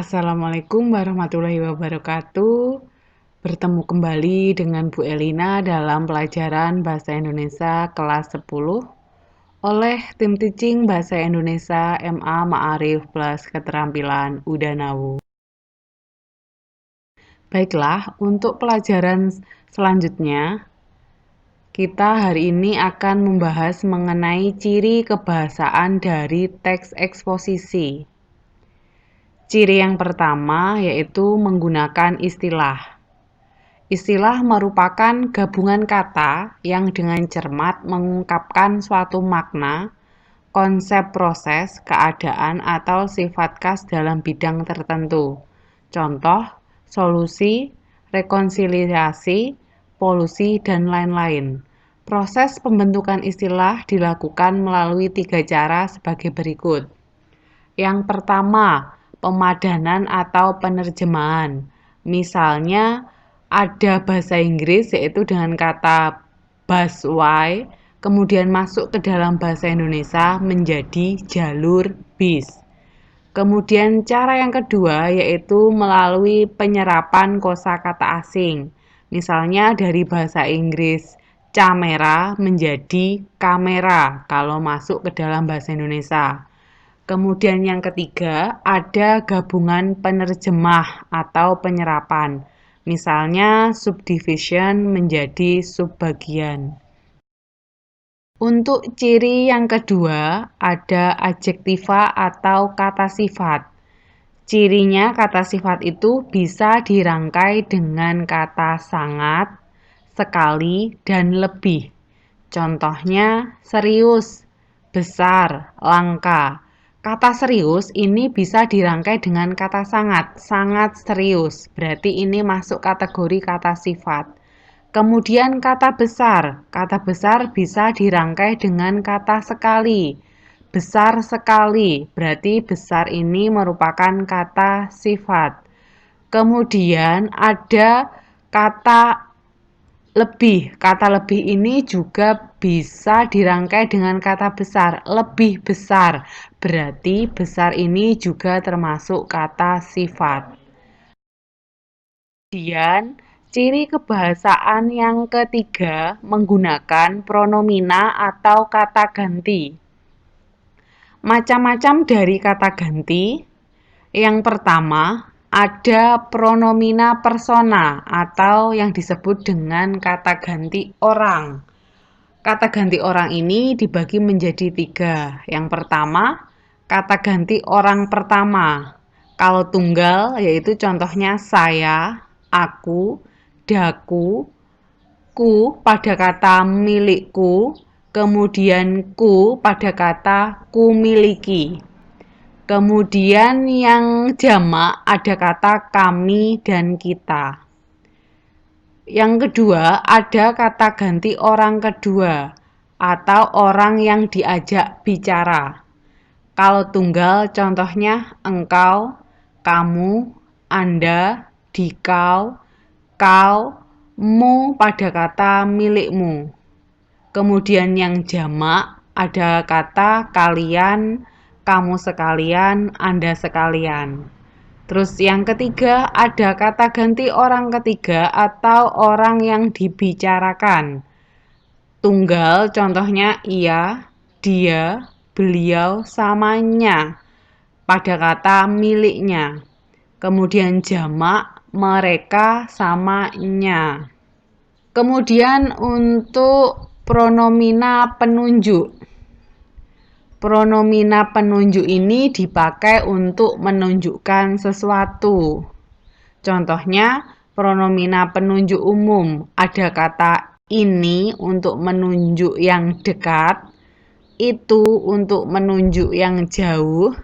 Assalamualaikum warahmatullahi wabarakatuh. Bertemu kembali dengan Bu Elina dalam pelajaran Bahasa Indonesia kelas 10 oleh tim teaching Bahasa Indonesia MA Ma'arif plus keterampilan Udanawu. Baiklah, untuk pelajaran selanjutnya, kita hari ini akan membahas mengenai ciri kebahasaan dari teks eksposisi. Ciri yang pertama yaitu menggunakan istilah. Istilah merupakan gabungan kata yang dengan cermat mengungkapkan suatu makna, konsep proses, keadaan, atau sifat khas dalam bidang tertentu. Contoh, solusi, rekonsiliasi, polusi, dan lain-lain. Proses pembentukan istilah dilakukan melalui 3 cara sebagai berikut. Yang pertama, pemadanan atau penerjemahan. Misalnya, ada bahasa Inggris yaitu dengan kata busway, kemudian masuk ke dalam bahasa Indonesia menjadi jalur bis. Kemudian cara yang kedua yaitu melalui penyerapan kosakata asing. Misalnya dari bahasa Inggris camera menjadi kamera kalau masuk ke dalam bahasa Indonesia. Kemudian yang ketiga, ada gabungan penerjemah atau penyerapan. Misalnya subdivision menjadi subbagian. Untuk ciri yang kedua, ada adjektiva atau kata sifat. Cirinya kata sifat itu bisa dirangkai dengan kata sangat, sekali, dan lebih. Contohnya serius, besar, langka. Kata serius ini bisa dirangkai dengan kata sangat, sangat serius. Berarti ini masuk kategori kata sifat. Kemudian kata besar bisa dirangkai dengan kata sekali. Besar sekali, berarti besar ini merupakan kata sifat. Kemudian ada kata lebih. Kata lebih ini juga bisa dirangkai dengan kata besar, lebih besar. Berarti besar ini juga termasuk kata sifat. Kemudian, ciri kebahasaan yang ketiga menggunakan pronomina atau kata ganti. Macam-macam dari kata ganti. Yang pertama, ada pronomina persona atau yang disebut dengan kata ganti orang. Kata ganti orang ini dibagi menjadi 3. Yang pertama, kata ganti orang pertama. Kalau tunggal yaitu contohnya saya, aku, daku, ku pada kata milikku, kemudian ku pada kata ku miliki. Kemudian yang jamak ada kata kami dan kita. Yang kedua ada kata ganti orang kedua atau orang yang diajak bicara. Kalau tunggal contohnya engkau, kamu, anda, dikau, kau, mu pada kata milikmu. Kemudian yang jamak ada kata kalian, kamu sekalian, anda sekalian. Terus yang ketiga ada kata ganti orang ketiga atau orang yang dibicarakan. Tunggal contohnya ia, dia, beliau, samanya pada kata miliknya. Kemudian jamak mereka, samanya. Kemudian untuk pronomina penunjuk. Pronomina penunjuk ini dipakai untuk menunjukkan sesuatu. Contohnya, pronomina penunjuk umum. Ada kata ini untuk menunjuk yang dekat, itu untuk menunjuk yang jauh,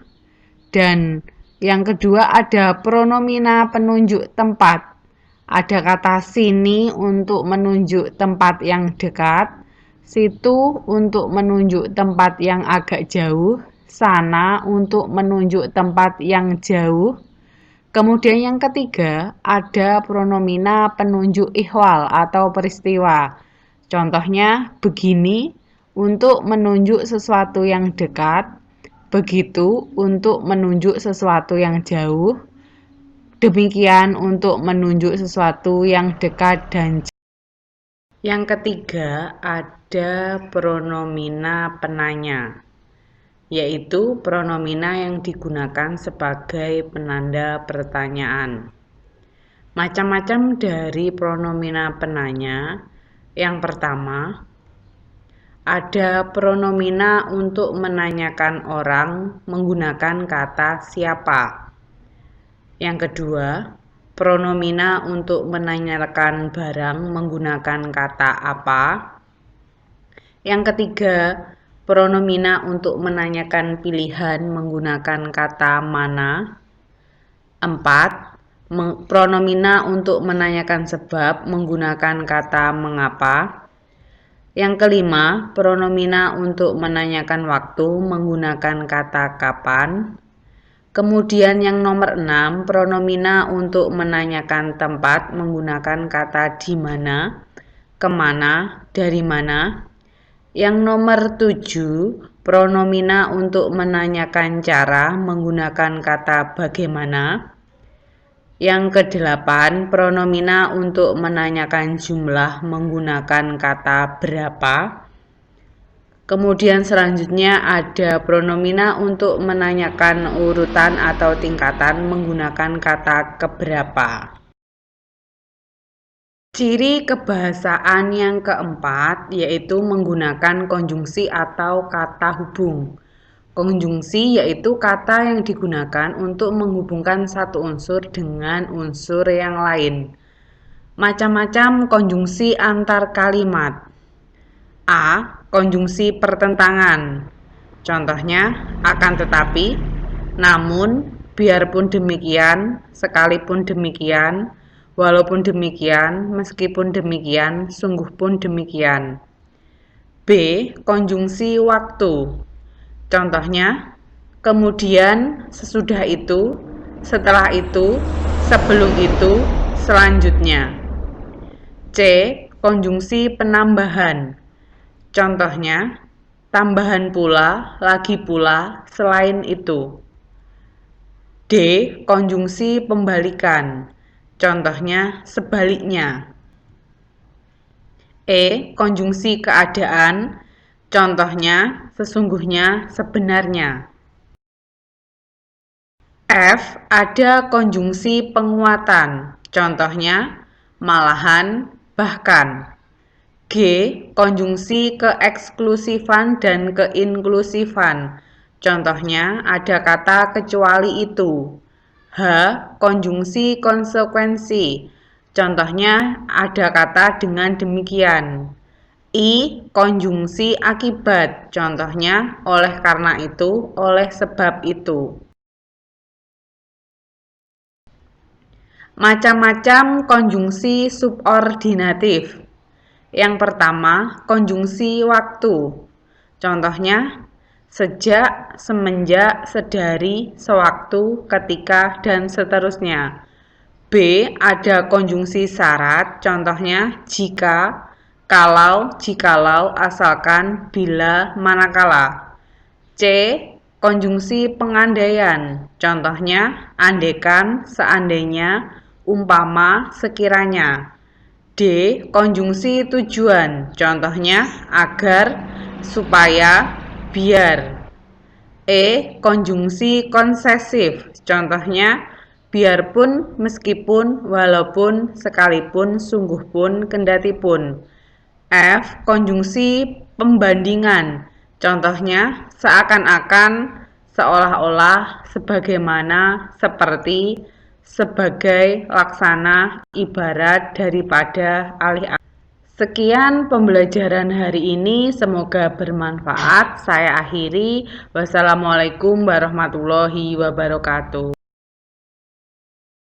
dan yang kedua ada pronomina penunjuk tempat. Ada kata sini untuk menunjuk tempat yang dekat, situ untuk menunjuk tempat yang agak jauh, sana untuk menunjuk tempat yang jauh. Kemudian yang ketiga, ada pronomina penunjuk ihwal atau peristiwa. Contohnya begini untuk menunjuk sesuatu yang dekat, begitu untuk menunjuk sesuatu yang jauh, Demikian untuk menunjuk sesuatu yang dekat dan jauh. Yang ketiga, ada pronomina penanya, yaitu pronomina yang digunakan sebagai penanda pertanyaan. Macam-macam dari pronomina penanya. Yang pertama, ada pronomina untuk menanyakan orang menggunakan kata siapa. Yang kedua, pronomina untuk menanyakan barang menggunakan kata apa. Yang ketiga, pronomina untuk menanyakan pilihan menggunakan kata mana. 4. Pronomina untuk menanyakan sebab menggunakan kata mengapa. Yang kelima, pronomina untuk menanyakan waktu menggunakan kata kapan. Kemudian yang nomor 6, pronomina untuk menanyakan tempat menggunakan kata di mana, kemana, dari mana. Yang nomor 7, pronomina untuk menanyakan cara menggunakan kata bagaimana. Yang ke-8, pronomina untuk menanyakan jumlah menggunakan kata berapa. Kemudian selanjutnya ada pronomina untuk menanyakan urutan atau tingkatan menggunakan kata keberapa. Ciri kebahasaan yang keempat yaitu menggunakan konjungsi atau kata hubung. Konjungsi yaitu kata yang digunakan untuk menghubungkan satu unsur dengan unsur yang lain. Macam-macam konjungsi antar kalimat. A. Konjungsi pertentangan. Contohnya, akan tetapi, namun, biarpun demikian, sekalipun demikian, walaupun demikian, meskipun demikian, sungguh pun demikian. B. Konjungsi waktu. Contohnya, kemudian, sesudah itu, setelah itu, sebelum itu, selanjutnya. C. Konjungsi penambahan. Contohnya, tambahan pula, lagi pula, selain itu. D. Konjungsi pembalikan. Contohnya, sebaliknya. E. Konjungsi keadaan. Contohnya, sesungguhnya, sebenarnya. F. Ada konjungsi penguatan. Contohnya, malahan, bahkan. G. Konjungsi keeksklusifan dan keinklusifan. Contohnya, ada kata kecuali itu. H. Konjungsi konsekuensi. Contohnya, ada kata dengan demikian. I. Konjungsi akibat. Contohnya, oleh karena itu, oleh sebab itu. Macam-macam konjungsi subordinatif. Yang pertama, konjungsi waktu. Contohnya, sejak, semenjak, sedari, sewaktu, ketika, dan seterusnya. B. Ada konjungsi syarat. Contohnya, jika, kalau, jikalau, asalkan, bila, manakala. C. Konjungsi pengandaian. Contohnya, andekan, seandainya, umpama, sekiranya. D. Konjungsi tujuan. Contohnya, agar, supaya, biar. E. Konjungsi konsesif. Contohnya, biarpun, meskipun, walaupun, sekalipun, sungguh pun, kendati pun. F. Konjungsi pembandingan. Contohnya, seakan-akan, seolah-olah, sebagaimana, seperti, sebagai, laksana, ibarat, daripada, alih-alih. Sekian pembelajaran hari ini, semoga bermanfaat. Saya akhiri. Wassalamualaikum warahmatullahi wabarakatuh.